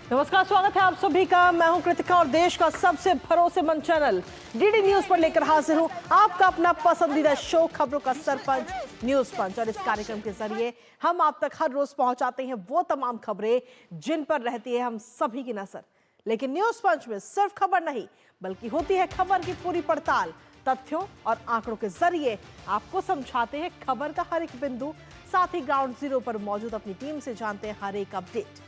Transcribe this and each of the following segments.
नमस्कार, स्वागत है आप सभी का। मैं हूं कृतिका और देश का सबसे भरोसेमंद चैनल डीडी न्यूज पर लेकर हाजिर हूं आपका अपना पसंदीदा शो खबरों का सरपंच न्यूज पंच। और इस कार्यक्रम के जरिए हम आप तक हर रोज पहुंचाते हैं वो तमाम खबरें जिन पर रहती है हम सभी की नजर। लेकिन न्यूज पंच में सिर्फ खबर नहीं बल्कि होती है खबर की पूरी पड़ताल। तथ्यों और आंकड़ों के जरिए आपको समझाते हैं खबर का हर एक बिंदु, साथ ही ग्राउंड जीरो पर मौजूद अपनी टीम से जानते हैं हर एक अपडेट।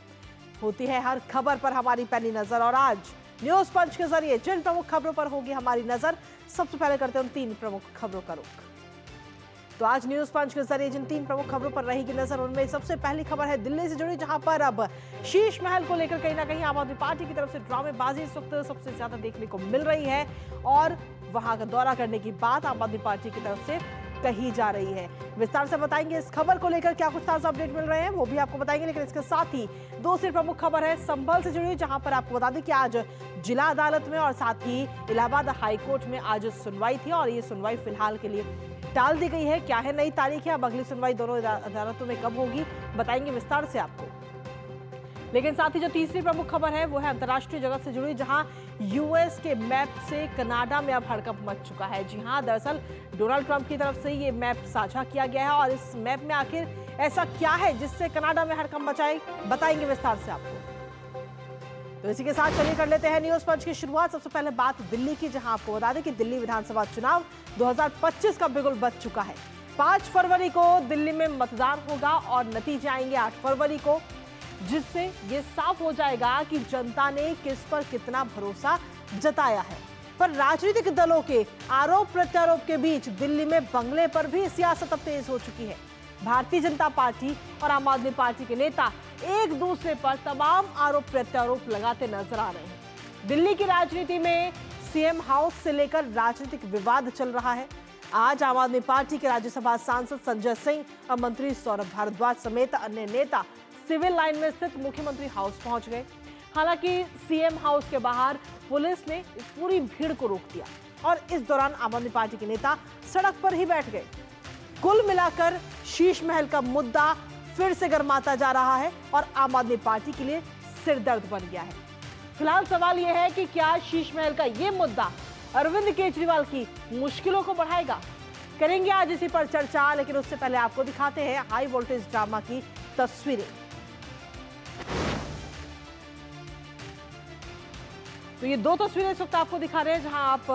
होती है हर खबर पर हमारी पैनी नजर और आज न्यूज पंच के जरिए जिन प्रमुख खबरों पर होगी हमारी नजर, सबसे पहले करते हैं उन 3 प्रमुख खबरों का रुख। तो आज न्यूज पंच के जरिए जिन 3 प्रमुख खबरों पर रहेगी नजर, उनमें सबसे पहली खबर है दिल्ली से जुड़ी, जहां पर अब शीश महल को लेकर कहीं ना कहीं आम आदमी पार्टी की तरफ से ड्रामेबाजी इस वक्त सबसे ज्यादा देखने को मिल रही है और वहां का दौरा करने की बात आम आदमी पार्टी की तरफ से कही जा रही है। विस्तार से बताएंगे इस खबर को लेकर क्या कुछ ताजा अपडेट मिल रहे हैं, वो भी आपको बताएंगे। लेकिन इसके साथ ही दूसरी प्रमुख खबर है संभल से जुड़ी, जहां पर आपको बता दें कि आज जिला अदालत में और साथ ही इलाहाबाद हाई कोर्ट में आज सुनवाई थी और ये सुनवाई फिलहाल के लिए टाल दी गई है। क्या है नई तारीख है, अब अगली सुनवाई दोनों अदालतों में कब होगी, बताएंगे विस्तार से आपको। लेकिन साथ ही जो तीसरी प्रमुख खबर है वो है अंतर्राष्ट्रीय जगत से जुड़ी, जहां यूएस के मैप से कनाडा में अब हड़कंप मच चुका है। जी हां, दरअसल डोनाल्ड ट्रंप की तरफ से ये मैप साझा किया गया है और इस मैप में आखिर ऐसा क्या है जिससे कनाडा में हड़कंप मचाई, बताएंगे विस्तार से आपको। तो इसी के साथ चलिए कर लेते हैं न्यूज पंच की शुरुआत। सबसे पहले बात दिल्ली की, जहां आपको बता दें कि दिल्ली विधानसभा चुनाव 2025 का बिगुल बज चुका है। 5 फरवरी को दिल्ली में मतदान होगा और नतीजे आएंगे 8 फरवरी को, जिससे ये साफ हो जाएगा कि जनता ने किस पर कितना भरोसा जताया है। पर राजनीतिक दलों के आरोप प्रत्यारोप के बीच दिल्ली में बंगले पर भी सियासत अब तेज हो चुकी है। भारतीय जनता पार्टी और आम आदमी पार्टी के नेता एक दूसरे पर तमाम आरोप प्रत्यारोप लगाते नजर आ रहे हैं। दिल्ली की राजनीति में सीएम हाउस से लेकर राजनीतिक विवाद चल रहा है। आज आम आदमी पार्टी के राज्यसभा सांसद संजय सिंह और मंत्री सौरभ भारद्वाज समेत अन्य नेता सिविल लाइन में स्थित मुख्यमंत्री हाउस पहुंच गए। हालांकि सीएम हाउस के बाहर पुलिस ने इस पूरी भीड़ को रोक दिया और इस दौरान आम आदमी पार्टी के नेता सड़क पर ही बैठ गए। कुल मिलाकर शीश महल का मुद्दा फिर से गर्माता जा रहा है और आम आदमी पार्टी के लिए सिरदर्द बन गया है। फिलहाल सवाल यह है कि क्या शीश महल का यह मुद्दा अरविंद केजरीवाल की मुश्किलों को बढ़ाएगा। करेंगे आज इसी पर चर्चा, लेकिन उससे पहले आपको दिखाते हैं हाई वोल्टेज ड्रामा की तस्वीरें। तो ये 2 तस्वीरें इस वक्त आपको दिखा रहे हैं, जहां आप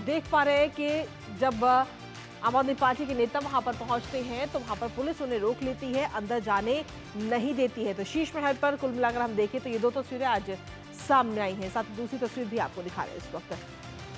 देख पा रहे हैं कि जब आम आदमी पार्टी के नेता वहां पर पहुंचते हैं तो वहां पर पुलिस उन्हें रोक लेती है, अंदर जाने नहीं देती है। तो शीश महल पर कुल मिलाकर हम देखें तो ये 2 तस्वीरें आज सामने आई हैं। साथ ही दूसरी तस्वीर भी आपको दिखा रहे हैं इस वक्त।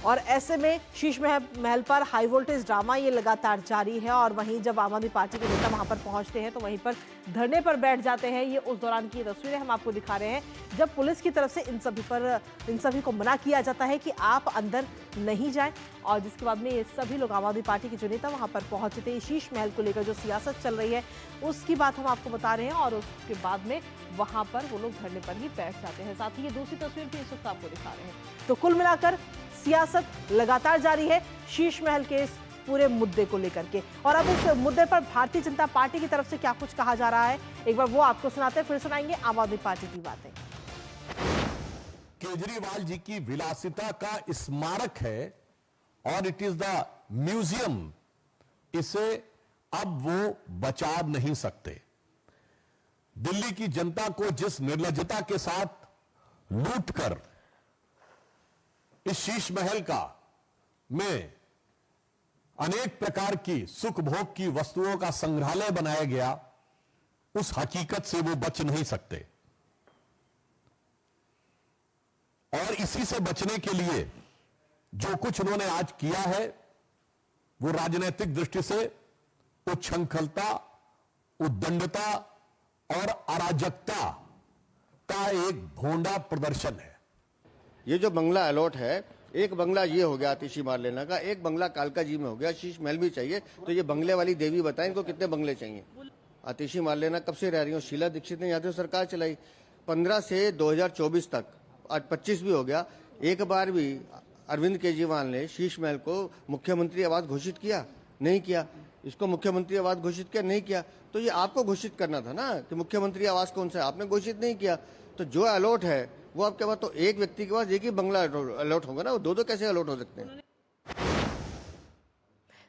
और ऐसे में शीश महल पर हाई वोल्टेज ड्रामा ये लगातार जारी है और वहीं जब आम आदमी पार्टी के नेता वहां पर पहुंचते हैं तो वहीं पर धरने पर बैठ जाते हैं। ये उस दौरान की तस्वीरें हम आपको दिखा रहे हैं जब पुलिस की तरफ से इन सभी को मना किया जाता है कि आप अंदर नहीं जाएं। और जिसके बाद में ये सभी लोग आम आदमी पार्टी के जो नेता वहां पर पहुंचे थे, शीश महल को लेकर जो सियासत चल रही है उसकी बात हम आपको बता रहे हैं और उसके बाद में वहां पर वो लोग धरने पर ही बैठ जाते हैं। साथ ही ये दूसरी तस्वीर भी इस वक्त आपको दिखा रहे हैं। तो कुल मिलाकर सियासत लगातार जारी है शीश महल के इस पूरे मुद्दे को लेकर के। और अब इस मुद्दे पर भारतीय जनता पार्टी की तरफ से क्या कुछ कहा जा रहा है, एक बार वो आपको सुनाते हैं, फिर सुनाएंगे आम आदमी पार्टी की बातें। केजरीवाल जी की विलासिता का स्मारक है और इट इज द म्यूजियम, इसे अब वो बचा नहीं सकते। दिल्ली की जनता को जिस निर्लज्जता के साथ लूटकर इस शीश महल का में अनेक प्रकार की सुख भोग की वस्तुओं का संग्रहालय बनाया गया, उस हकीकत से वो बच नहीं सकते। और इसी से बचने के लिए जो कुछ उन्होंने आज किया है वो राजनीतिक दृष्टि से उच्छृंखलता, उद्दंडता और अराजकता का एक भोंडा प्रदर्शन है। ये जो बंगला अलॉट है, एक बंगला ये हो गया आतिशी मारलेना का, एक बंगला कालका जी में हो गया, शीश महल भी चाहिए। तो ये बंगले वाली देवी बताएं इनको कितने बंगले चाहिए। आतिशी मारलेना कब से रह रही हो, शीला दीक्षित ने यहाँ तो सरकार चलाई 15 से 2024 तक, आज 25 भी हो गया, एक बार भी अरविंद केजरीवाल ने शीश महल को मुख्यमंत्री आवास घोषित किया? नहीं किया। इसको मुख्यमंत्री आवास घोषित किया? नहीं किया। तो ये आपको घोषित करना था ना कि मुख्यमंत्री आवास कौन सा है, आपने घोषित नहीं किया। तो जो अलॉट है वो आपके पास, तो एक व्यक्ति के पास एक ही बंगला अलॉट होगा ना, वो दो कैसे अलॉट हो सकते हैं?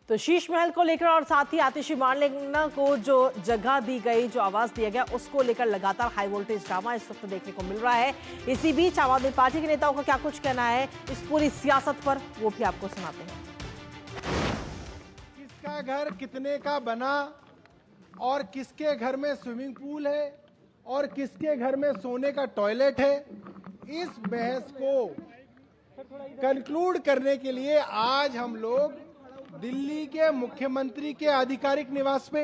तो शीश महल को लेकर और साथ ही आतिशी मारलेना को जो जगह दी गई, जो आवाज दिया गया, उसको लेकर लगातार हाई वोल्टेज ड्रामा इस वक्त देखने को मिल रहा है। इसी बीच आम आदमी पार्टी के नेताओं का क्या कुछ कहना है इस पूरी सियासत पर, वो भी आपको सुनाते हैं। किसका घर कितने का बना और किसके घर में स्विमिंग पूल है और किसके घर में सोने का टॉयलेट है, इस बहस को कंक्लूड करने के लिए आज हम लोग दिल्ली के मुख्यमंत्री के आधिकारिक निवास पे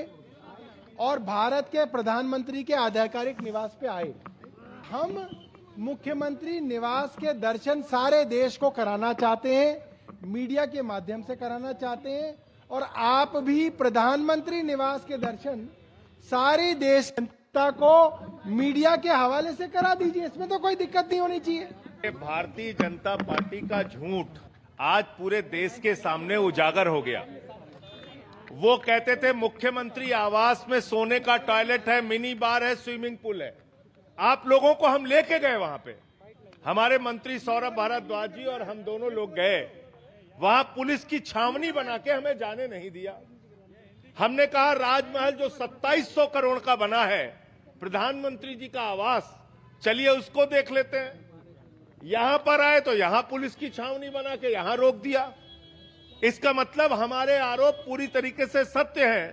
और भारत के प्रधानमंत्री के आधिकारिक निवास पे आए। हम मुख्यमंत्री निवास के दर्शन सारे देश को कराना चाहते हैं, मीडिया के माध्यम से कराना चाहते हैं, और आप भी प्रधानमंत्री निवास के दर्शन सारी देश जनता को मीडिया के हवाले से करा दीजिए। इसमें तो कोई दिक्कत नहीं होनी चाहिए। भारतीय जनता पार्टी का झूठ आज पूरे देश के सामने उजागर हो गया। वो कहते थे मुख्यमंत्री आवास में सोने का टॉयलेट है, मिनी बार है, स्विमिंग पूल है। आप लोगों को हम लेके गए वहां पे, हमारे मंत्री सौरभ भारद्वाज जी और हम दोनों लोग गए। वहां पुलिस की छावनी बना के हमें जाने नहीं दिया। हमने कहा राजमहल जो 2700 करोड़ का बना है, प्रधानमंत्री जी का आवास, चलिए उसको देख लेते हैं। यहां पर आए तो यहां पुलिस की छावनी बना के यहां रोक दिया। इसका मतलब हमारे आरोप पूरी तरीके से सत्य हैं।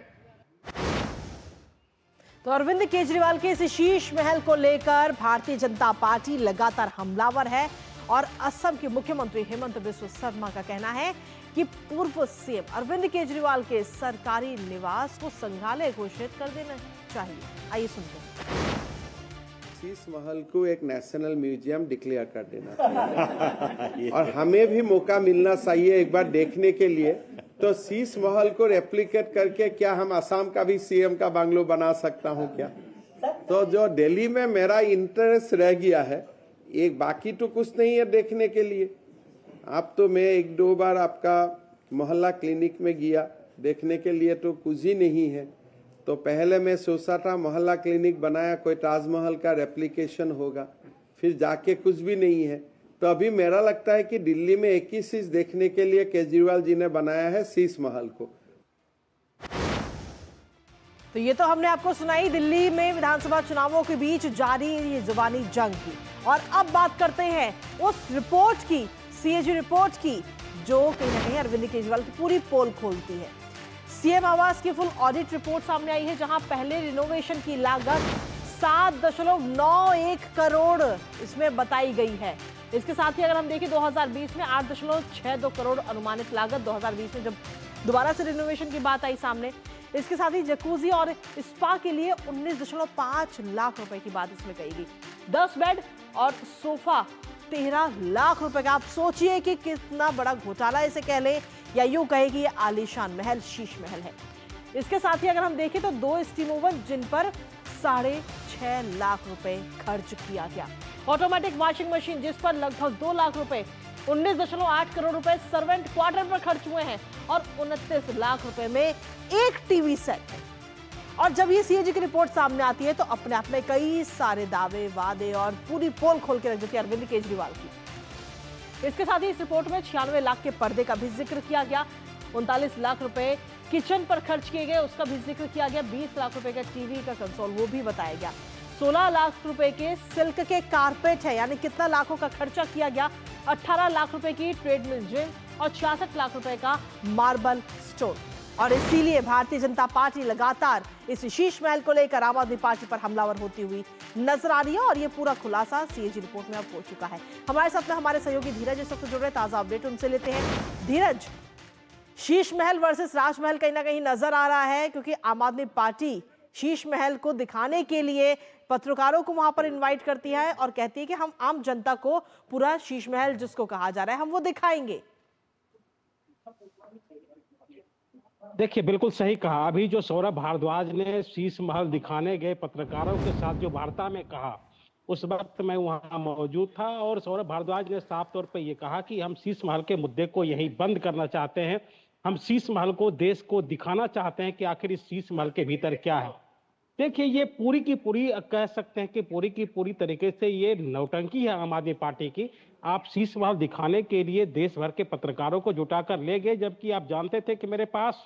तो अरविंद केजरीवाल के इस शीश महल को लेकर भारतीय जनता पार्टी लगातार हमलावर है और असम के मुख्यमंत्री हेमंत बिस्वा शर्मा का कहना है कि पूर्व सीएम अरविंद केजरीवाल के सरकारी निवास को संग्रहालय घोषित कर देना चाहिए। आइए सुनते हैं। शीश महल को एक नेशनल म्यूजियम डिक्लेयर कर देना चाहिए और हमें भी मौका मिलना चाहिए एक बार देखने के लिए। तो शीश महल को रेप्लिकेट करके क्या हम असम का भी सीएम का बंगलो बना सकता हूं क्या? तो जो दिल्ली में मेरा इंटरेस्ट रह गया है, एक बाकी तो कुछ नहीं है देखने के लिए। अब तो मैं एक दो बार आपका मोहल्ला क्लिनिक में गया, देखने के लिए तो कुछ ही नहीं है। तो पहले मैं सोचा था मोहल्ला क्लिनिक बनाया, कोई ताजमहल का रेप्लिकेशन होगा, फिर जाके कुछ भी नहीं है। तो अभी मेरा लगता है कि दिल्ली में एक ही चीज देखने के लिए केजरीवाल जी ने बनाया है, शीश महल को। तो ये तो हमने आपको सुनाई दिल्ली में विधानसभा चुनावों के बीच जारी ये जुबानी जंग की। और अब बात करते हैं उस रिपोर्ट की, सीएजी रिपोर्ट की, जो कहीं ना कहीं अरविंद केजरीवाल की पूरी पोल खोलती है। सीएम आवास की फुल ऑडिट रिपोर्ट सामने आई है, जहां पहले रिनोवेशन की लागत 7.91 करोड़ इसमें बताई गई है। इसके साथ ही अगर हम देखें 2020 में 8.62 करोड़ अनुमानित लागत 2020 में जब दोबारा से रिनोवेशन की बात आई सामने। इसके साथ ही जकूजी और स्पा के लिए 19.5 लाख रुपए की बात इसमें कही गई। 10 बेड और सोफा 13 लाख रुपए का। आप सोचिए कि कितना बड़ा घोटाला इसे कह ले या यूं कहे कि ये आलीशान महल शीश महल है। इसके साथ ही अगर हम देखें तो 2 स्टीम ओवन जिन पर 6.5 लाख रुपए खर्च किया गया। ऑटोमेटिक वॉशिंग मशीन जिस पर लगभग 2 लाख रुपए, 19.8 करोड़ रुपए सर्वेंट क्वार्टर पर खर्च हुए हैं और 29 लाख रुपए में एक टीवी सेट है। और जब ये सीएजी की रिपोर्ट सामने आती है तो अपने आप में कई सारे दावे, वादे और पूरी पोल खोल के रख देती है अरविंद केजरीवाल की। इसके साथ ही इस रिपोर्ट में 96 लाख के पर्दे का भी जिक्र किया गया, 39 लाख रुपए किचन पर खर्च किए गए, उसका भी जिक्र किया गया, 20 लाख रुपए का टीवी का कंसोल वो भी बताया गया, 16 लाख रुपए के सिल्क के कारपेट है, यानी कितना लाखों का खर्चा किया गया, 18 लाख रुपए की ट्रेडमिल जिम और 66 लाख रुपए का मार्बल स्टोन। और इसीलिए भारतीय जनता पार्टी लगातार इस शीश महल को लेकर आम आदमी पार्टी पर हमलावर होती हुई नजर आ रही है और ये पूरा खुलासा सीएजी रिपोर्ट में अब हो चुका है। हमारे साथ में हमारे सहयोगी धीरज इस वक्त जुड़ रहे, ताजा अपडेट उनसे लेते हैं। धीरज, शीश महल वर्सेस राजमहल कहीं ना कहीं नजर आ रहा है, क्योंकि आम आदमी पार्टी शीश महल को दिखाने के लिए पत्रकारों को वहां पर इनवाइट करती है और कहती है कि हम आम जनता को पूरा शीश महल जिसको कहा जा रहा है हम वो दिखाएंगे। देखिए, बिल्कुल सही कहा। अभी जो सौरभ भारद्वाज ने शीश महल दिखाने गए पत्रकारों के साथ जो वार्ता में कहा, उस वक्त मैं वहां मौजूद था और सौरभ भारद्वाज ने साफ तौर पे ये कहा कि हम शीश महल के मुद्दे को यही बंद करना चाहते हैं। हम शीश महल को देश को दिखाना चाहते हैं कि आखिर इस शीश महल के भीतर क्या है। देखिए, ये पूरी की पूरी कह सकते हैं कि पूरी की पूरी तरीके से ये नौटंकी है आम आदमी पार्टी की। आप शीश महल दिखाने के लिए देश भर के पत्रकारों को जुटाकर ले गए, जबकि आप जानते थे कि मेरे पास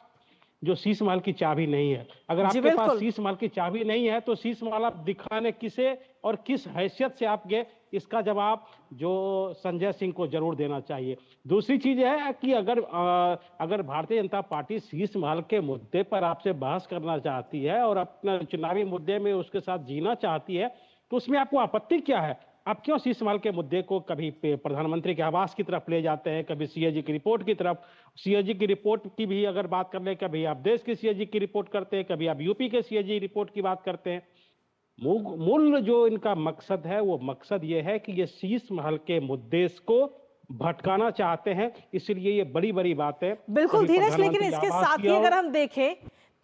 जो शीश महल की चाबी नहीं है। अगर जी आपके पास बिल्कुल। शीश महल की चाबी नहीं है तो शीश महल आप दिखाने किसे और किस हैसियत से आप गए, इसका जवाब जो संजय सिंह को जरूर देना चाहिए। दूसरी चीज है कि अगर भारतीय जनता पार्टी शीश महल के मुद्दे पर आपसे बहस करना चाहती है और अपने चुनावी मुद्दे में उसके साथ जीना चाहती है, तो उसमें आपको आपत्ति क्या है? आप क्यों शीश महल के मुद्दे को कभी प्रधानमंत्री के आवास की तरफ ले जाते हैं, कभी सीएजी की रिपोर्ट की तरफ? सीएजी की रिपोर्ट की भी अगर बात कर ले, कभी आप देश की सीएजी की रिपोर्ट करते हैं, कभी आप यूपी के सीएजी रिपोर्ट की बात करते हैं। मूल जो इनका मकसद है वो मकसद ये है कि ये शीश महल के मुद्दे को भटकाना चाहते हैं, इसलिए ये बड़ी बड़ी बातें। बिल्कुल कभी धीरज, लेकिन प्रधानमंत्री इसके आवास साथ ही किया हो- अगर हम देखें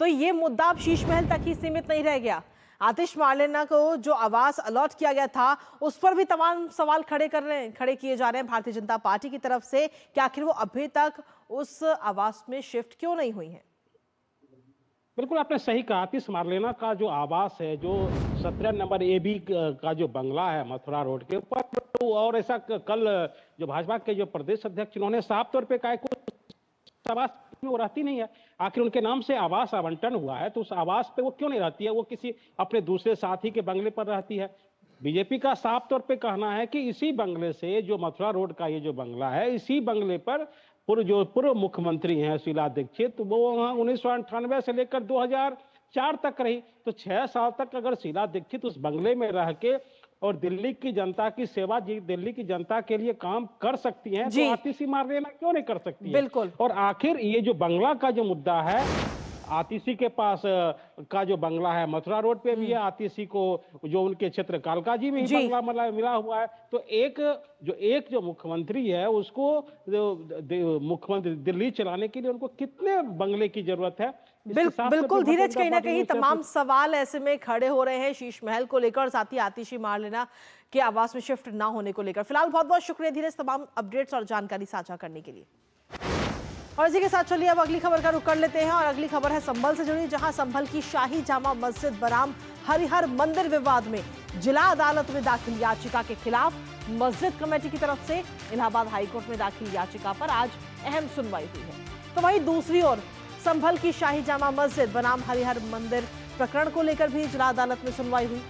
तो ये मुद्दा अब शीश महल तक ही सीमित नहीं रह गया। आतिश मार्लेना को जो आवास अलॉट किया गया था उस पर भी तमाम सवाल खड़े किए जा रहे हैं भारतीय जनता पार्टी की तरफ से कि आखिर वो अभी तक उस आवास में शिफ्ट क्यों नहीं हुई है। बिल्कुल आपने सही कहा। आतिश मार्लेना का जो आवास है, जो 17 नंबर AB का जो बंगला है मथुरा रोड के ऊपर, तो और ऐसा कल जो भाजपा के जो प्रदेश अध्यक्ष उन्होंने साफ तौर पे कहा कि आवास में वो रहती नहीं है। आखिर उनके नाम से आवास आवंटन हुआ है तो उस आवास पे वो क्यों नहीं रहती है? वो किसी अपने दूसरे साथी के बंगले पर रहती है। बीजेपी का साफ तौर पे कहना है कि इसी बंगले से, जो मथुरा रोड का ये जो बंगला है, इसी बंगले पर पूर्व मुख्यमंत्री हैं शीला दीक्षित, वो वहाँ 1998 से लेकर 2004 तक रही। तो 6 साल तक अगर शीला दीक्षित उस बंगले में रह के और दिल्ली की जनता की सेवा, दिल्ली की जनता के लिए काम कर सकती हैं, तो आतिशी मार्लेना क्यों नहीं कर सकती है? बिल्कुल। और आखिर ये जो बंगला का जो मुद्दा है, आतिशी के पास का जो बंगला है मथुरा रोड पे भी है, आतिशी को जो उनके क्षेत्र कालका जी में ही बंगला मिला हुआ है। तो एक जो मुख्यमंत्री है उसको मुख्यमंत्री दिल्ली चलाने के लिए उनको कितने बंगले की जरूरत है? बिल्कुल धीरज, कहीं ना कहीं तमाम सवाल ऐसे में खड़े हो रहे हैं शीश महल को लेकर, साथ ही आतिशी मार्लेना के आवास में शिफ्ट ना होने को लेकर। फिलहाल बहुत बहुत शुक्रिया धीरज तमाम अपडेट्स और जानकारी साझा करने के लिए। और इसी के साथ चलिए अब अगली खबर का रुख कर लेते हैं और अगली खबर है संभल से जुड़ी, जहां संभल की शाही जामा मस्जिद बनाम हरिहर मंदिर विवाद में जिला अदालत में दाखिल याचिका के खिलाफ मस्जिद कमेटी की तरफ से इलाहाबाद हाईकोर्ट में दाखिल याचिका पर आज अहम सुनवाई हुई है। तो वहीं दूसरी ओर संभल की शाही जामा मस्जिद बनाम हरिहर मंदिर प्रकरण को लेकर भी जिला अदालत में सुनवाई हुई,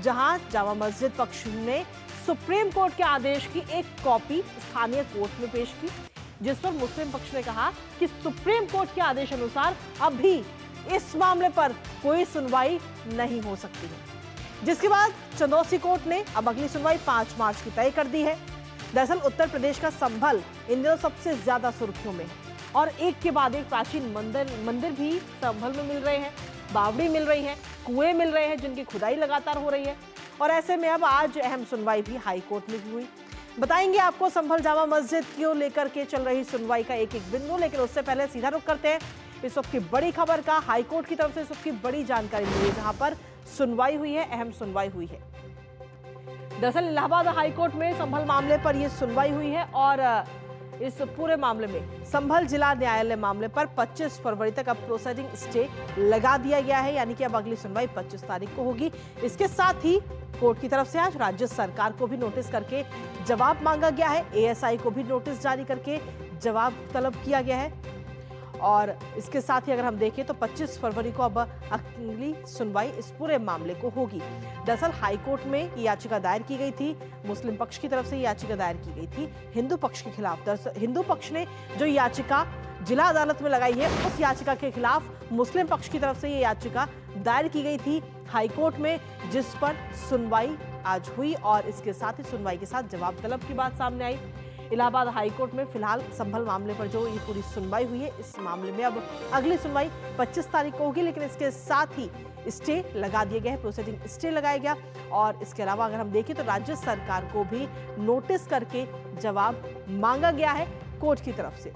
जहां जामा मस्जिद पक्ष ने सुप्रीम कोर्ट के आदेश की एक कॉपी स्थानीय कोर्ट में पेश की, जिस पर मुस्लिम पक्ष ने कहा कि सुप्रीम कोर्ट के आदेश अनुसार अभी इस मामले पर कोई सुनवाई नहीं हो सकती है। जिसके बाद चंदौसी कोर्ट ने अब अगली सुनवाई 5 मार्च की तय कर दी है। दरअसल उत्तर प्रदेश का संभल इन दिनों सबसे ज्यादा सुर्खियों में है और एक के बाद एक प्राचीन मंदिर भी संभल में मिल रहे हैं, बावड़ी मिल रही है, कुएं मिल रहे हैं जिनकी खुदाई लगातार हो रही है। और ऐसे में अब आज अहम सुनवाई भी हाईकोर्ट में भी हुई। बताएंगे आपको संभल जामा मस्जिद को लेकर के चल रही सुनवाई का एक एक बिंदु, लेकिन उससे पहले सीधा रुख करते हैं इस वक्त की बड़ी खबर का। हाईकोर्ट की तरफ से इस वक्त की बड़ी जानकारी मिली है, जहां पर सुनवाई हुई है, अहम सुनवाई हुई है। दरअसल इलाहाबाद हाईकोर्ट में संभल मामले पर यह सुनवाई हुई है और इस पूरे मामले में संभल जिला न्यायालय मामले पर 25 फरवरी तक अब प्रोसीडिंग स्टे लगा दिया गया है, यानी कि अब अगली सुनवाई 25 तारीख को होगी। इसके साथ ही कोर्ट की तरफ से आज राज्य सरकार को भी नोटिस करके जवाब मांगा गया है, ASI को भी नोटिस जारी करके जवाब तलब किया गया है। और इसके साथ ही अगर हम देखें तो 25 फरवरी को अब अगली सुनवाई इस पूरे मामले को होगी। दरअसल हाईकोर्ट में याचिका दायर की गई थी, मुस्लिम पक्ष की तरफ से याचिका दायर की गई थी हिंदू पक्ष के खिलाफ। दरअसल हिंदू पक्ष ने जो याचिका जिला अदालत में लगाई है, उस याचिका के खिलाफ मुस्लिम पक्ष की तरफ से ये याचिका दायर की गई थी हाईकोर्ट में, जिस पर सुनवाई आज हुई और इसके साथ ही सुनवाई के साथ जवाब तलब की बात सामने आई। इलाहाबाद हाईकोर्ट में फिलहाल संभल मामले पर जो ये पूरी सुनवाई हुई है, इस मामले में अब अगली सुनवाई 25 तारीख को होगी, लेकिन इसके साथ ही स्टे लगा दिए गए हैं, प्रोसीडिंग स्टे लगाया गया। और इसके अलावा अगर हम देखें तो राज्य सरकार को भी नोटिस करके जवाब मांगा गया है कोर्ट की तरफ से।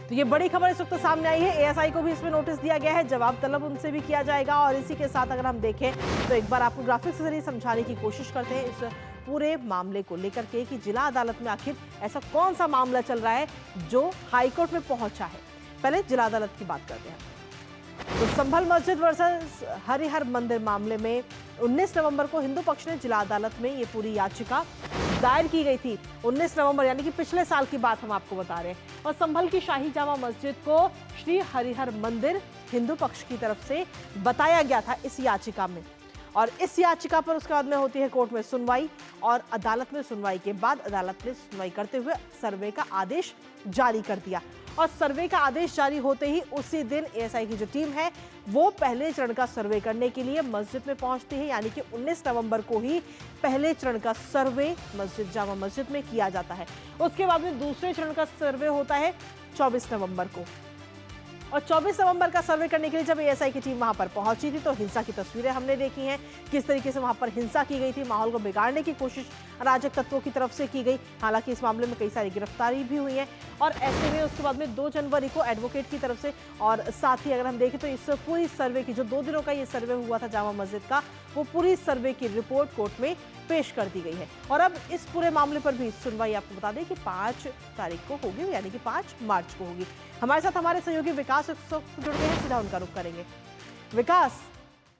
तो ये बड़ी खबर इस वक्त सामने आई है, ASI को भी इसमें नोटिस दिया गया है, जवाब तलब उनसे भी किया जाएगा। और इसी के साथ अगर हम देखें तो एक बार आपको ग्राफिक्स के जरिए समझाने की कोशिश करते हैं इस पूरे मामले को लेकर के कि जिला अदालत में आखिर ऐसा कौन सा मामला चल रहा है जो हाईकोर्ट में पहुंचा है। पहले जिला अदालत की बात करते हैं। तो संभल मस्जिद वर्सेस हरिहर मंदिर मामले में 19 नवंबर को हिंदू पक्ष ने जिला अदालत में ये पूरी याचिका दायर की गई थी। 19 नवंबर यानी कि पिछले साल की बात हम आपको बता रहे हैं। और संभल की शाही जामा मस्जिद को श्री हरिहर मंदिर हिंदू पक्ष की तरफ से बताया गया था इस याचिका में। और इस याचिका पर उसके बाद में होती है कोर्ट में सुनवाई, और अदालत में सुनवाई के बाद अदालत ने सुनवाई करते हुए सर्वे का आदेश जारी कर दिया। और सर्वे का आदेश जारी होते ही उसी दिन एएसआई की जो टीम है वो पहले चरण का सर्वे करने के लिए मस्जिद में पहुंचती है, यानी कि 19 नवंबर को ही पहले चरण का सर्वे मस्जिद जामा मस्जिद में किया जाता है। उसके बाद में दूसरे चरण का सर्वे होता है 24 नवंबर को। और 24 नवंबर का सर्वे करने के लिए जब एएसआई की टीम वहां पर पहुंची थी तो हिंसा की तस्वीरें हमने देखी हैं, किस तरीके से वहां पर हिंसा की गई थी, माहौल को बिगाड़ने की कोशिश अराजक तत्वों की तरफ से की गई। हालांकि इस मामले में कई सारी गिरफ्तारी भी हुई है। और ऐसे में उसके बाद में 2 जनवरी को एडवोकेट की तरफ से, और साथ ही अगर हम देखें तो इस पूरी सर्वे की जो 2 दिनों का ये सर्वे हुआ था जामा मस्जिद का, वो पूरी सर्वे की रिपोर्ट कोर्ट में पेश कर दी गई है। और अब इस पूरे मामले पर भी सुनवाई आपको बता दें कि 5 तारीख को होगी, यानी कि 5 मार्च को होगी। हमारे साथ हमारे सहयोगी विकास जुड़ गए हैं, सीधा उनका रुख करेंगे। विकास,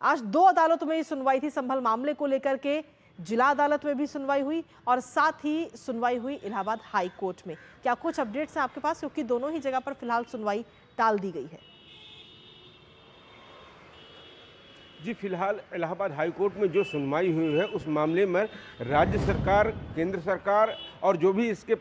आज 2 अदालतों में सुनवाई थी संभल मामले को लेकर के। जिला अदालत में भी सुनवाई हुई और साथ ही सुनवाई हुई इलाहाबाद हाई कोर्ट में। क्या कुछ अपडेट्स हैं आपके पास, क्योंकि दोनों ही जगह पर फिलहाल सुनवाई टाल दी गई है? जी, फिलहाल इलाहाबाद हाई कोर्ट में जो सुनवाई हुई है उस मामले में राज्य सरकार, केंद्र सरकार और जो भी इसके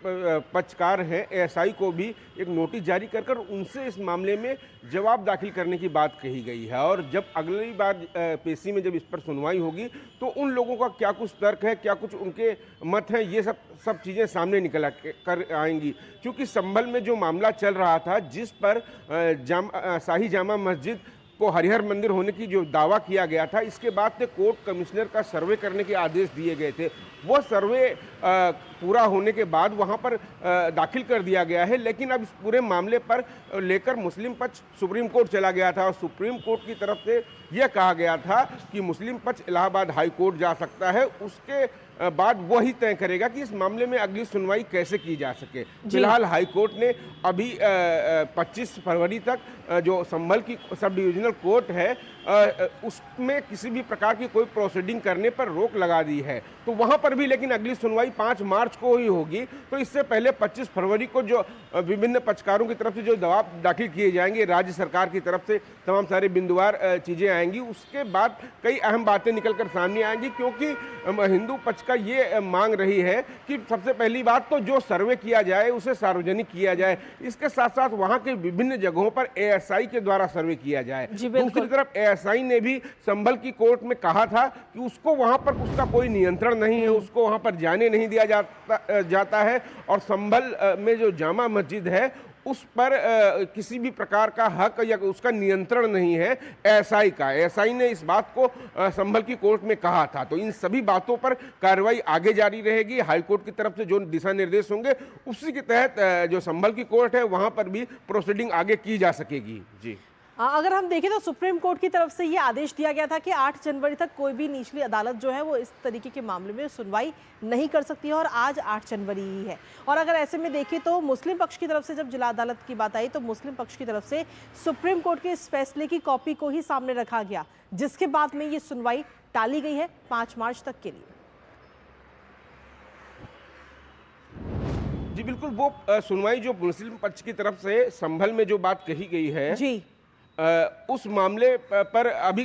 पक्षकार हैं एएसआई को भी एक नोटिस जारी कर कर उनसे इस मामले में जवाब दाखिल करने की बात कही गई है। और जब अगली बार पेशी में जब इस पर सुनवाई होगी तो उन लोगों का क्या कुछ तर्क है, क्या कुछ उनके मत हैं, ये सब चीज़ें सामने निकल कर आएंगी। क्योंकि संभल में जो मामला चल रहा था, जिस पर शाही जामा मस्जिद को हरिहर मंदिर होने की जो दावा किया गया था, इसके बाद से कोर्ट कमिश्नर का सर्वे करने के आदेश दिए गए थे। वो सर्वे पूरा होने के बाद वहां पर दाखिल कर दिया गया है। लेकिन अब इस पूरे मामले पर लेकर मुस्लिम पक्ष सुप्रीम कोर्ट चला गया था और सुप्रीम कोर्ट की तरफ से यह कहा गया था कि मुस्लिम पक्ष इलाहाबाद हाई कोर्ट जा सकता है। उसके बाद वही तय करेगा कि इस मामले में अगली सुनवाई कैसे की जा सके। फिलहाल हाई कोर्ट ने अभी 25 फरवरी तक जो संभल की सब डिविजनल कोर्ट है उसमें किसी भी प्रकार की कोई प्रोसीडिंग करने पर रोक लगा दी है। तो वहां पर भी लेकिन अगली सुनवाई 5 मार्च को ही होगी। तो इससे पहले 25 फरवरी को जो विभिन्न पक्षकारों की तरफ से जो दबाव दाखिल किए जाएंगे, राज्य सरकार की तरफ से तमाम सारे बिंदुवार चीज़ें आएंगी। उसके बाद कई अहम बातें निकल कर सामने आएंगी, क्योंकि हिंदू पक्ष का ये मांग रही है कि सबसे पहली बात तो जो सर्वे किया जाए उसे सार्वजनिक किया जाए। इसके साथ साथ वहाँ के विभिन्न जगहों पर एएसआई के द्वारा सर्वे किया जाए। दूसरी तरफ एएसआई ने भी संभल की कोर्ट में कहा था कि उसको वहाँ पर उसका कोई नियंत्रण नहीं है, उसको वहाँ पर जाने नहीं दिया जाता है। और संभल में जो जामा मस्जिद है उस पर किसी भी प्रकार का हक या उसका नियंत्रण नहीं है एएसआई का। एएसआई ने इस बात को संभल की कोर्ट में कहा था। तो इन सभी बातों पर कार्रवाई आगे जारी रहेगी। हाई कोर्ट की तरफ से जो दिशा निर्देश होंगे उसी के तहत जो संभल की कोर्ट है वहां पर भी प्रोसीडिंग आगे की जा सकेगी। जी, अगर हम देखें तो सुप्रीम कोर्ट की तरफ से ये आदेश दिया गया था कि 8 जनवरी तक कोई भी निचली अदालत जो है वो इस तरीके के मामले में सुनवाई नहीं कर सकती है, और आज 8 जनवरी ही है। और अगर ऐसे में देखें तो मुस्लिम पक्ष की तरफ से जब जिला अदालत की बात आई तो मुस्लिम पक्ष की तरफ से सुप्रीम कोर्ट के इस फैसले की कॉपी को ही सामने रखा गया, जिसके बाद में ये सुनवाई टाली गई है 5 मार्च तक के लिए। जी बिल्कुल, वो सुनवाई जो मुस्लिम पक्ष की तरफ से संभल में जो बात कही गई है जी, उस मामले पर अभी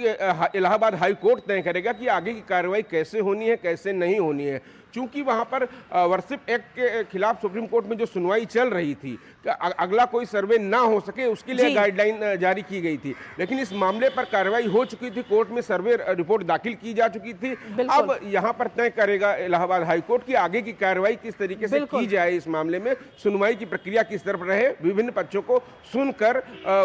इलाहाबाद हाई कोर्ट तय करेगा कि आगे की कार्रवाई कैसे होनी है, कैसे नहीं होनी है। क्योंकि वहां पर वर्शिप एक्ट के खिलाफ सुप्रीम कोर्ट में जो सुनवाई चल रही थी कि अगला कोई सर्वे ना हो सके उसके लिए गाइडलाइन जारी की गई थी। लेकिन इस मामले पर कार्रवाई हो चुकी थी, कोर्ट में सर्वे रिपोर्ट दाखिल की जा चुकी थी। अब यहां पर तय करेगा इलाहाबाद हाई कोर्ट की आगे की कार्रवाई किस तरीके से की जाए, इस मामले में सुनवाई की प्रक्रिया किस तरफ रहे, विभिन्न पक्षों को सुनकर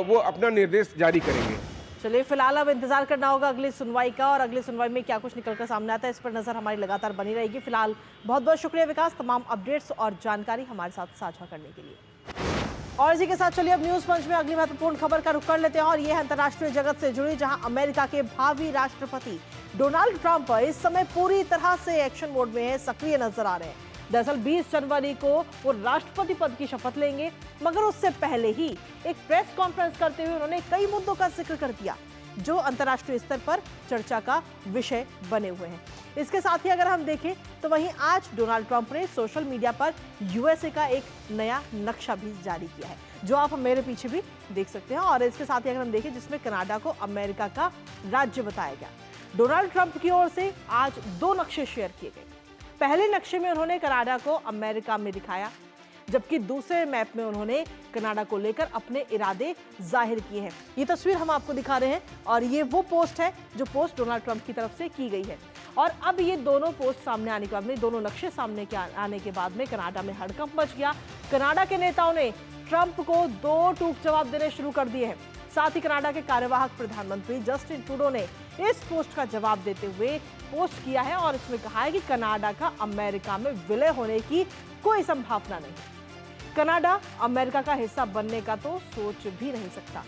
वो अपना निर्देश जारी करेंगे। चलिए, फिलहाल अब इंतजार करना होगा अगली सुनवाई का, और अगली सुनवाई में क्या कुछ निकलकर सामने आता है इस पर नजर हमारी लगातार बनी रहेगी। फिलहाल बहुत बहुत शुक्रिया विकास, तमाम अपडेट्स और जानकारी हमारे साथ साझा करने के लिए। और इसी के साथ चलिए अब न्यूज पंच में अगली महत्वपूर्ण खबर का रुख कर लेते हैं, और ये है अंतर्राष्ट्रीय जगत से जुड़ी, जहां अमेरिका के भावी राष्ट्रपति डोनाल्ड ट्रंप इस समय पूरी तरह से एक्शन मोड में है, सक्रिय नजर आ रहे हैं। दरअसल 20 जनवरी को वो राष्ट्रपति पद की शपथ लेंगे, मगर उससे पहले ही एक प्रेस कॉन्फ्रेंस करते हुए उन्होंने कई मुद्दों का जिक्र कर दिया जो अंतर्राष्ट्रीय स्तर पर चर्चा का विषय बने हुए हैं। इसके साथ ही अगर हम देखें तो वहीं आज डोनाल्ड ट्रंप ने सोशल मीडिया पर यूएसए का एक नया नक्शा भी जारी किया है, जो आप मेरे पीछे भी देख सकते हैं। और इसके साथ ही अगर हम देखें जिसमें कनाडा को अमेरिका का राज्य बताया गया। डोनाल्ड ट्रंप की ओर से आज 2 नक्शे शेयर किए गए। पहले नक्शे में उन्होंने कनाडा को अमेरिका में दिखाया, जबकि दूसरे मैप में उन्होंने कनाडा को लेकर अपने इरादे जाहिर किए हैं। ये तस्वीर हम आपको दिखा रहे हैं और ये वो पोस्ट है जो पोस्ट डोनाल्ड ट्रंप की तरफ से की गई है। और अब ये दोनों पोस्ट सामने आने के बाद में, दोनों नक्शे सामने आने के बाद में कनाडा में हड़कंप मच गया। कनाडा के नेताओं ने ट्रंप को 2 टूक जवाब देने शुरू कर दिए हैं। साथ ही कनाडा के कार्यवाहक प्रधानमंत्री जस्टिन ट्रूडो ने इस पोस्ट का जवाब देते हुए पोस्ट किया है और इसमें कहा है कि कनाडा का अमेरिका में विलय होने की कोई संभावना नहीं। कनाडा अमेरिका का हिस्सा बनने का तो सोच भी नहीं सकता।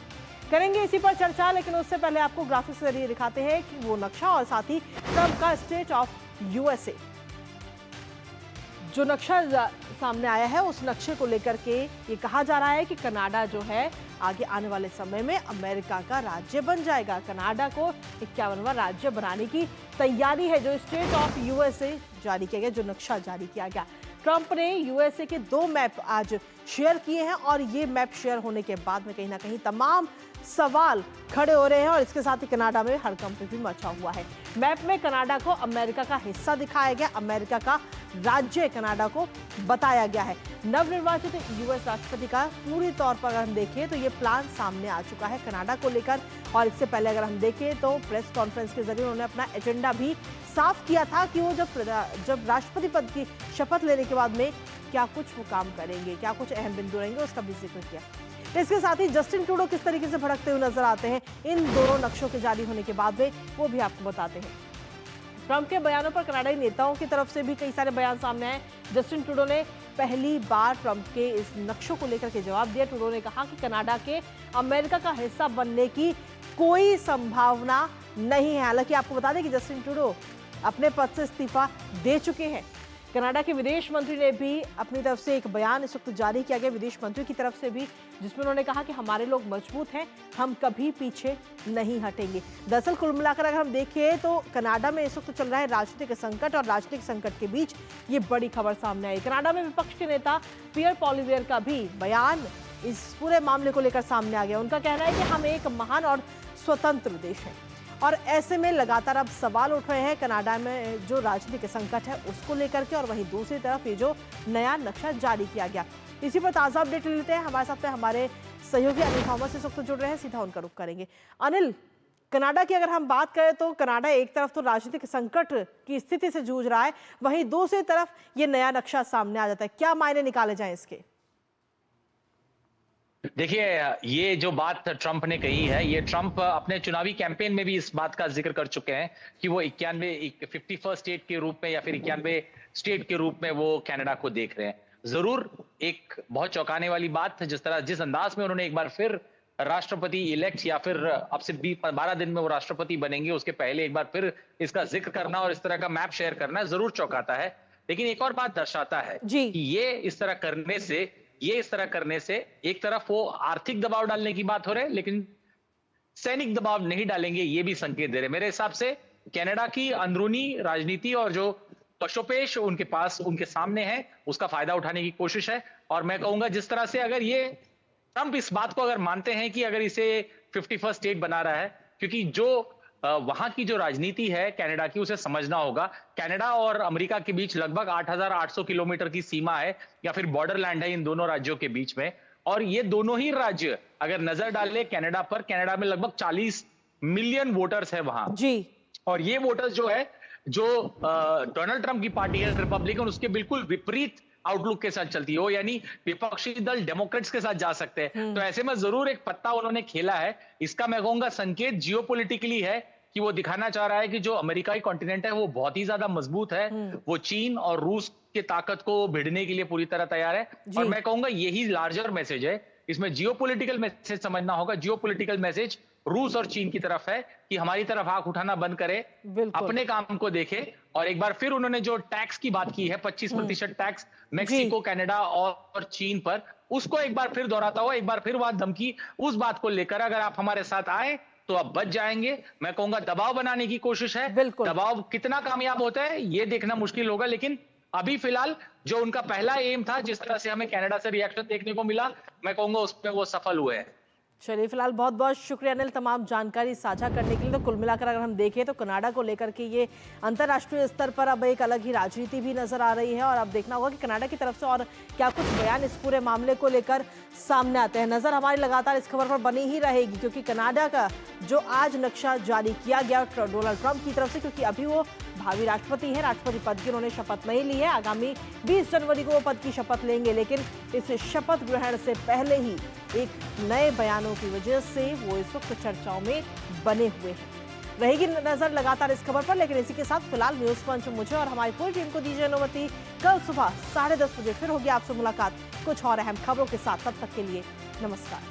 करेंगे इसी पर चर्चा, लेकिन उससे पहले आपको ग्राफिक्स के जरिए दिखाते हैं कि वो नक्शा और साथ ही ट्रंप का स्टेट ऑफ यूएसए जो नक्शा सामने आया है, उस नक्शे को लेकर के ये कहा जा रहा है कि कनाडा जो है आगे आने वाले समय में अमेरिका का राज्य बन जाएगा। कनाडा को 51वां राज्य बनाने की तैयारी है। जो स्टेट ऑफ यूएसए जारी किया गया, जो नक्शा जारी किया गया, ट्रंप ने यूएसए के 2 मैप आज शेयर किए हैं और ये मैप शेयर होने के बाद में कहीं ना कहीं तमाम सवाल खड़े हो रहे हैं और इसके साथ ही कनाडा में हड़कंप भी मचा हुआ है। मैप में कनाडा को अमेरिका का हिस्सा दिखाया गया, अमेरिका का राज्य कनाडा को बताया गया है। नवनिर्वाचित यूएस राष्ट्रपति का पूरी तौर पर अगर हम देखें तो ये प्लान सामने आ चुका है कनाडा को लेकर। और इससे पहले अगर हम देखें तो प्रेस कॉन्फ्रेंस के जरिए उन्होंने अपना एजेंडा भी साफ किया था कि वो जब राष्ट्रपति पद की शपथ लेने के बाद में क्या कुछ वो काम करेंगे, क्या कुछ अहम बिंदु रहेंगे, उसका भी जिक्र किया। इसके साथ ही जस्टिन ट्रूडो किस तरीके से भड़कते हुए नजर आते हैं इन दोनों नक्शों के जारी होने के बाद में, वो भी आपको बताते हैं। ट्रंप के बयानों पर कनाडाई नेताओं की तरफ से भी कई सारे बयान सामने आए। जस्टिन ट्रूडो ने पहली बार ट्रंप के इस नक्शों को लेकर के जवाब दिया। ट्रूडो ने कहा कि कनाडा के अमेरिका का हिस्सा बनने की कोई संभावना नहीं है। हालांकि आपको बता दें कि जस्टिन ट्रूडो अपने पद से इस्तीफा दे चुके हैं। कनाडा के विदेश मंत्री ने भी अपनी तरफ से एक बयान इस वक्त जारी किया गया, विदेश मंत्री की तरफ से भी, जिसमें उन्होंने कहा कि हमारे लोग मजबूत हैं, हम कभी पीछे नहीं हटेंगे। दरअसल कुल मिलाकर अगर हम देखें तो कनाडा में इस वक्त चल रहा है राजनीतिक संकट और राजनीतिक संकट के बीच ये बड़ी खबर सामने आई। कनाडा में विपक्ष के नेता पियर पॉलिवियर का भी बयान इस पूरे मामले को लेकर सामने आ गया। उनका कहना है कि हम एक महान और स्वतंत्र देश हैं और ऐसे में लगातार अब सवाल उठ रहे हैं कनाडा में जो राजनीतिक संकट है उसको लेकर के, और वहीं दूसरी तरफ ये जो नया नक्शा जारी किया गया। इसी पर ताज़ा अपडेट लेते हैं। हमारे साथ में हमारे सहयोगी अनिल थॉमस इस वक्त जुड़ रहे हैं, सीधा उनका रुख करेंगे। अनिल, कनाडा की अगर हम बात करें तो कनाडा एक तरफ तो राजनीतिक संकट की स्थिति से जूझ रहा है, वहीं दूसरी तरफ ये नया नक्शा सामने आ जाता है। क्या मायने निकाले जाएं इसके? देखिए, ये जो बात ट्रंप ने कही है, ये ट्रंप अपने चुनावी कैंपेन में भी इस बात का जिक्र कर चुके हैं कि वो 51 स्टेट के रूप में या फिर 91 स्टेट के रूप में वो कनाडा को देख रहे हैं। जरूर एक बहुत चौंकाने वाली बात है जिस अंदाज में उन्होंने एक बार फिर राष्ट्रपति इलेक्ट या फिर अब से 12 दिन में वो राष्ट्रपति बनेंगे उसके पहले एक बार फिर इसका जिक्र करना और इस तरह का मैप शेयर करना जरूर चौंकाता है। लेकिन एक और बात दर्शाता है कि ये इस तरह करने से एक तरफ वो आर्थिक दबाव डालने की बात हो रही है, लेकिन सैनिक दबाव नहीं डालेंगे, ये भी संकेत दे रहे। मेरे हिसाब से कनाडा की अंदरूनी राजनीति और जो पशोपेश उनके सामने है, उसका फायदा उठाने की कोशिश है। और मैं कहूंगा जिस तरह से अगर ये ट्रंप इस बात को अगर मानते हैं कि अगर इसे 51 स्टेट बना रहा है, क्योंकि जो वहां की जो राजनीति है कनाडा की, उसे समझना होगा। कनाडा और अमेरिका के बीच लगभग 8,800 किलोमीटर की सीमा है या फिर बॉर्डर लैंड है इन दोनों राज्यों के बीच में। और ये दोनों ही राज्य अगर नजर डाले कनाडा पर, कनाडा में लगभग 40 मिलियन वोटर्स है वहां जी। और ये वोटर्स जो है, जो डोनाल्ड ट्रंप की पार्टी है रिपब्लिकन, उसके बिल्कुल विपरीत आउटलुक के साथ चलती हो, यानी विपक्षी दल डेमोक्रेट्स के साथ जा सकते हैं। तो ऐसे में जरूर एक पत्ता उन्होंने खेला है। इसका मैं कहूंगा संकेत जियोपॉलिटिकली है कि वो दिखाना चाह रहा है कि जो अमेरिकाई कॉन्टिनेंट है वो बहुत ही ज्यादा मजबूत है, वो चीन और रूस की ताकत को भिड़ने के लिए पूरी तरह तैयार है। और मैं कहूंगा यही लार्जर मैसेज है इसमें जियोपॉलिटिकल मैसेज समझना होगा। जियोपॉलिटिकल मैसेज रूस और चीन की तरफ है कि हमारी तरफ आंख उठाना बंद करे, अपने काम को देखे। और एक बार फिर उन्होंने जो टैक्स की बात की है, 25% टैक्स मेक्सिको, कनाडा और चीन पर, उसको एक बार फिर दोहराता हुआ, एक बार फिर वहां धमकी उस बात को लेकर, अगर आप हमारे साथ आए तो आप बच जाएंगे। मैं कहूंगा दबाव बनाने की कोशिश है। दबाव कितना कामयाब होता है ये देखना मुश्किल होगा, लेकिन अभी फिलहाल जो उनका पहला एम था, जिस तरह से हमें कनाडा से रिएक्शन देखने को मिला, मैं कहूंगा उसमें वो सफल हुए हैं। चलिए, फिलहाल बहुत बहुत शुक्रिया अनिल तमाम जानकारी साझा करने के लिए। तो कुल मिलाकर अगर हम देखें तो कनाडा को लेकर के ये अंतर्राष्ट्रीय स्तर पर अब एक अलग ही राजनीति भी नजर आ रही है, और अब देखना होगा कि कनाडा की तरफ से और क्या कुछ बयान इस पूरे मामले को लेकर सामने आते हैं। नजर हमारी लगातार इस खबर पर बनी ही रहेगी, क्योंकि कनाडा का जो आज नक्शा जारी किया गया डोनाल्ड ट्रंप की तरफ से, क्योंकि अभी वो भावी राष्ट्रपति हैं, राष्ट्रपति पद की उन्होंने शपथ नहीं ली है, आगामी 20 जनवरी को वो पद की शपथ लेंगे, लेकिन इस शपथ ग्रहण से पहले ही एक नए बयानों की वजह से वो इस वक्त चर्चाओं में बने हुए हैं। रहेगी नजर लगातार इस खबर पर, लेकिन इसी के साथ फिलहाल न्यूज पंच मुझे और हमारी पूरी टीम को दीजिए अनुमति। कल सुबह 10:30 बजे फिर होगी आपसे मुलाकात कुछ और अहम खबरों के साथ। तब तक के लिए नमस्कार।